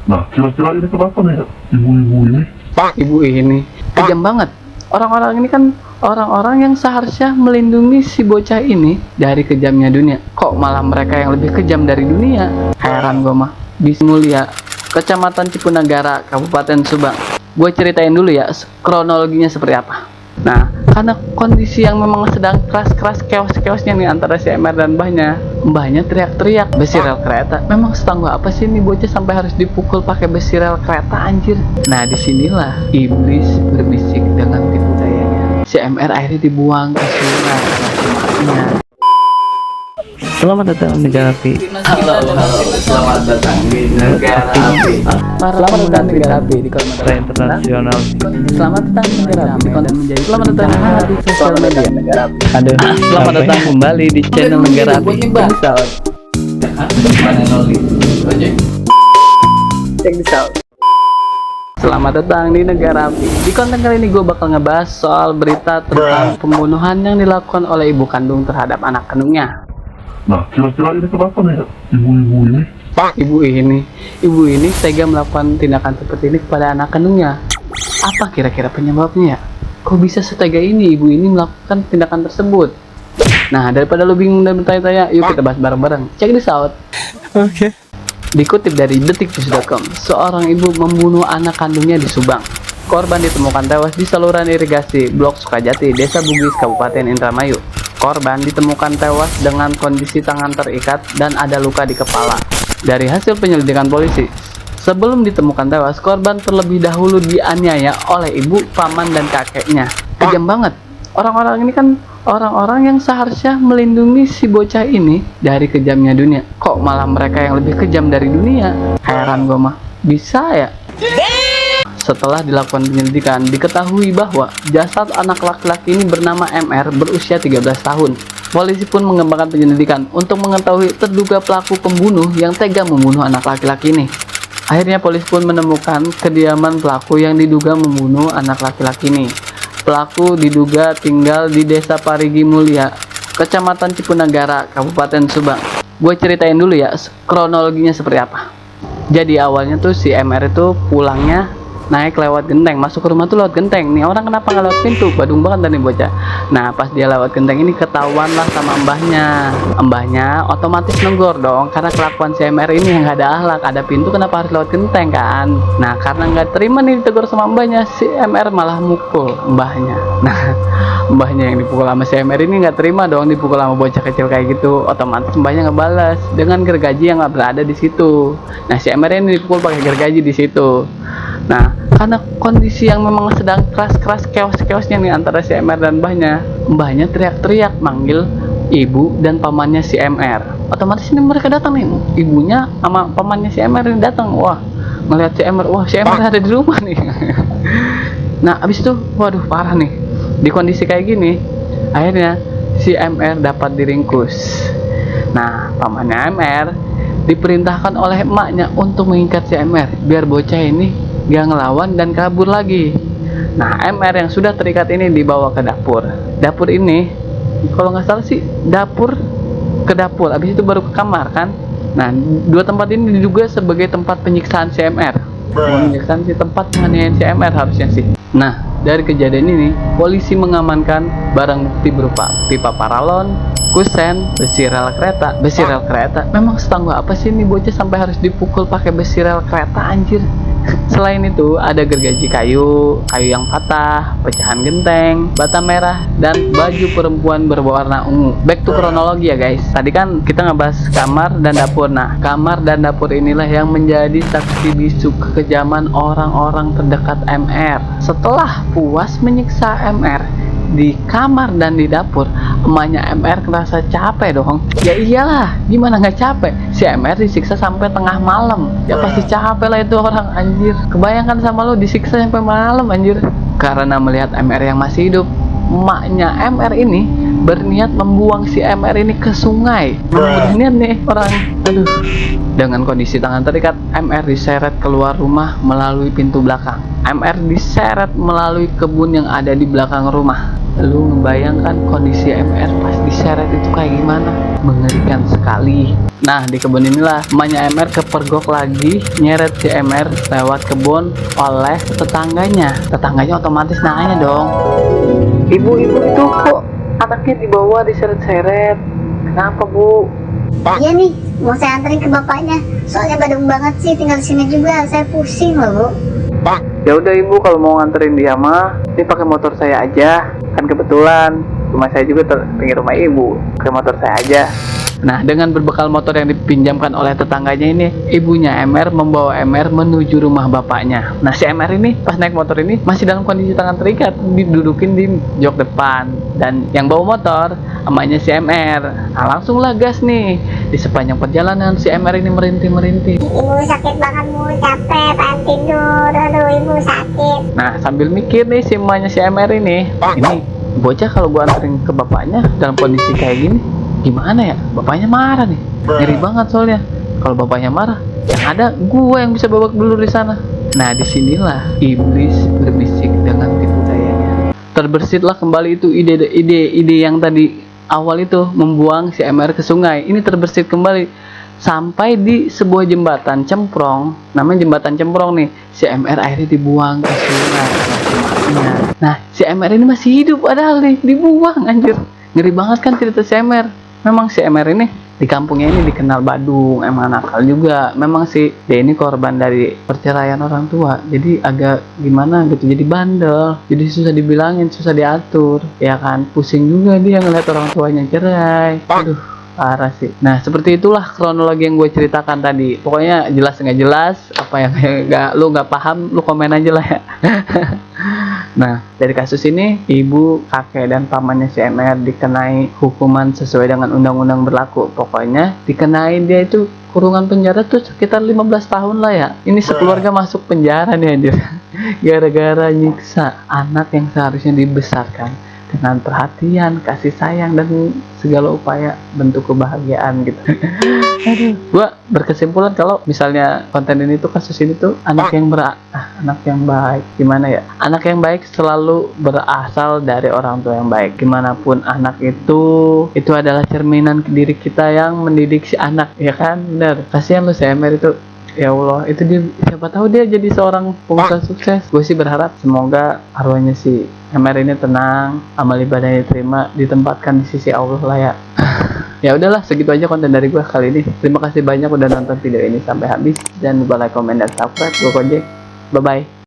Nah, kira-kira ini kenapa nih ibu-ibu ini? Ibu ini kejam banget. Orang-orang ini kan orang-orang yang seharusnya melindungi si bocah ini dari kejamnya dunia. Kok malah mereka yang lebih kejam dari dunia? Heran gue mah. Bismulia, Kecamatan Cipunagara, Kabupaten Subang. Gue ceritain dulu ya kronologinya seperti apa. Nah, karena kondisi yang memang sedang keras-keras chaos-chaosnya nih antara si MR dan mbahnya teriak-teriak besi rel kereta. Memang setangguh apa sih nih bocah sampai harus dipukul pakai besi rel kereta, anjir. Nah, disinilah iblis berbisik dengan tipu dayanya. Si MR akhirnya dibuang ke sungai karena si maknya. Selamat datang di negara api. Halo, selamat datang di negara api. Selamat datang di negara api di Negara internasional. Selamat datang di negara api di konten menjadi. Selamat datang di sosial media negara api. Aduh, selamat datang kembali di channel negara api. Misal, check this out. Selamat datang di negara api. Di konten kali ini gue bakal ngebahas soal berita tentang pembunuhan yang dilakukan oleh ibu kandung terhadap anak kandungnya. Nah, kira-kira ini kenapa nih ibu-ibu ini? Ibu ini tega melakukan tindakan seperti ini kepada anak kandungnya. Apa kira-kira penyebabnya ya? Kok bisa setega ini ibu ini melakukan tindakan tersebut? Nah, daripada lo bingung dan bertanya-tanya, yuk kita bahas bareng-bareng. Check this out. Oke. Dikutip dari detiknews.com, seorang ibu membunuh anak kandungnya di Subang. Korban ditemukan tewas di saluran irigasi Blok Sukajati, Desa Bugis, Kabupaten Indramayu. Korban ditemukan tewas dengan kondisi tangan terikat dan ada luka di kepala. Dari hasil penyelidikan polisi, sebelum ditemukan tewas, korban terlebih dahulu dianiaya oleh ibu, paman, dan kakeknya. Kejam banget. Orang-orang ini kan orang-orang yang seharusnya melindungi si bocah ini dari kejamnya dunia. Kok malah mereka yang lebih kejam dari dunia? Heran gue mah. Bisa ya? Setelah dilakukan penyelidikan, diketahui bahwa jasad anak laki-laki ini bernama MR berusia 13 tahun. Polisi pun mengembangkan penyelidikan untuk mengetahui terduga pelaku pembunuh yang tega membunuh anak laki-laki ini. Akhirnya polisi pun menemukan kediaman pelaku yang diduga membunuh anak laki-laki ini. Pelaku diduga tinggal di Desa Parigi Mulia, Kecamatan Cipunagara, Kabupaten Subang. Gue ceritain dulu ya kronologinya seperti apa. Jadi awalnya tuh si MR itu pulangnya naik lewat genteng, masuk ke rumah tuh lewat genteng. Nih orang kenapa nggak lewat pintu? Badung banget tadi bocah. Nah, pas dia lewat genteng ini ketahuan lah sama mbahnya otomatis nenggor dong, karena kelakuan si MR ini yang nggak ada akhlak. Ada pintu kenapa harus lewat genteng kan? Nah, karena nggak terima nih ditegur sama mbahnya, si MR malah mukul mbahnya. Nah, mbahnya yang dipukul sama si MR ini nggak terima dong dipukul sama bocah kecil kayak gitu. Otomatis mbahnya ngebalas dengan gergaji yang nggak berada di situ. Nah, si MR ini dipukul pakai gergaji di situ. Nah, karena kondisi yang memang sedang keras-keras chaos-chaosnya nih antara si MR dan mbahnya teriak-teriak manggil ibu dan pamannya si MR. Otomatis ini mereka datang nih, ibunya sama pamannya si MR ini datang. Wah, ngeliat si MR, wah si MR ada di rumah nih. Nah, abis itu, waduh parah nih. Di kondisi kayak gini, akhirnya si MR dapat diringkus. Nah, pamannya MR diperintahkan oleh emaknya untuk mengikat si MR biar bocah ini gak ngelawan dan kabur lagi. Nah, MR yang sudah terikat ini dibawa ke dapur. Dapur ini kalau nggak salah sih ke dapur, habis itu baru ke kamar kan. Nah, dua tempat ini diduga sebagai tempat penyiksaan si MR. Penyiksaan si tempat penganiayaan si MR harusnya sih. Nah, dari kejadian ini polisi mengamankan barang bukti berupa pipa paralon, kusen, besi rel kereta. Memang setangguh apa sih ini bocah sampai harus dipukul pakai besi rel kereta, anjir. Selain itu ada gergaji kayu yang patah, pecahan genteng, bata merah, dan baju perempuan berwarna ungu. Back to kronologi ya guys. Tadi kan kita ngebahas kamar dan dapur. Nah, kamar dan dapur inilah yang menjadi saksi bisu kekejaman orang-orang terdekat MR. Setelah puas menyiksa MR di kamar dan di dapur, emaknya MR ngerasa capek dong. Ya iyalah, gimana nggak capek? Si MR disiksa sampai tengah malam. Ya pasti capek lah itu orang, anjir. Kebayangkan sama lo disiksa sampai malam, anjir. Karena melihat MR yang masih hidup, emaknya MR ini berniat membuang si MR ini ke sungai. Berniat nih orang. Aduh. Dengan kondisi tangan terikat, MR diseret keluar rumah melalui pintu belakang. MR diseret melalui kebun yang ada di belakang rumah. Lu ngebayangkan kondisi MR pas diseret itu kayak gimana? Mengerikan sekali. Nah, di kebun inilah emaknya MR kepergok lagi nyeret si MR lewat kebun oleh tetangganya. Tetangganya otomatis nanya dong, ibu itu kok anaknya dibawa diseret-seret? Kenapa, Bu? Iya nih, mau saya anterin ke bapaknya. Soalnya badung banget sih tinggal di sini juga. Saya pusing loh, Bu. Ya udah Ibu, kalau mau nganterin dia mah, ini pakai motor saya aja. Kan kebetulan rumah saya juga pinggir rumah Ibu. Pakai motor saya aja. Nah, dengan berbekal motor yang dipinjamkan oleh tetangganya ini, ibunya MR membawa MR menuju rumah bapaknya. Nah, si MR ini pas naik motor ini masih dalam kondisi tangan terikat, didudukin di jok depan. Dan yang bawa motor, emaknya si MR. Nah, langsunglah gas nih. Di sepanjang perjalanan si MR ini merintih-merintih. Ibu sakit banget, Bu. Capek, pengen tidur. Aduh, ibu sakit. Nah, sambil mikir nih si emaknya si MR ini bocah kalau gua anterin ke bapaknya dalam kondisi kayak gini, gimana ya? Bapaknya marah nih. Ngeri banget soalnya. Kalau bapaknya marah, yang ada gua yang bisa babak belur di sana. Nah, disinilah iblis berbisik dengan tipu dayanya. Terbersitlah kembali itu ide yang tadi awal itu membuang si MR ke sungai. Ini terbersit kembali sampai di sebuah jembatan cemprong. Namanya jembatan cemprong nih. Si MR akhirnya dibuang ke sungai. Nah, si MR ini masih hidup padahal nih, dibuang anjir. Ngeri banget kan cerita si MR. Memang si MR ini di kampungnya ini dikenal badung, emang nakal juga. Memang sih dia ini korban dari perceraian orang tua. Jadi agak gimana gitu, jadi bandel. Jadi susah dibilangin, susah diatur. Ya kan, pusing juga dia ngeliat orang tuanya cerai. Aduh, parah sih. Nah, seperti itulah kronologi yang gue ceritakan tadi. Pokoknya jelas nggak jelas, apa yang lu nggak paham, lu komen aja lah ya. Nah, dari kasus ini, ibu, kakek, dan pamannya si MR dikenai hukuman sesuai dengan undang-undang berlaku. Pokoknya dikenai dia itu kurungan penjara tuh sekitar 15 tahun lah ya. Ini sekeluarga masuk penjara nih anjir. Gara-gara nyiksa anak yang seharusnya dibesarkan dengan perhatian, kasih sayang, dan segala upaya bentuk kebahagiaan gitu. Aduh, gua berkesimpulan kalau misalnya konten ini tuh, kasus ini tuh anak yang anak yang baik, gimana ya? Anak yang baik selalu berasal dari orang tua yang baik. Gimana pun anak itu adalah cerminan diri kita yang mendidik si anak, ya kan? Bener. Kasihan lu si MR itu. Ya Allah, itu dia, siapa tahu dia jadi seorang pengusaha sukses. Gue sih berharap semoga arwahnya si MR ini tenang, amal ibadahnya diterima, ditempatkan di sisi Allah lah ya. Ya udahlah, segitu aja konten dari gue kali ini. Terima kasih banyak udah nonton video ini sampai habis. Jangan lupa like, comment, dan subscribe. Gue Kojek. Bye bye.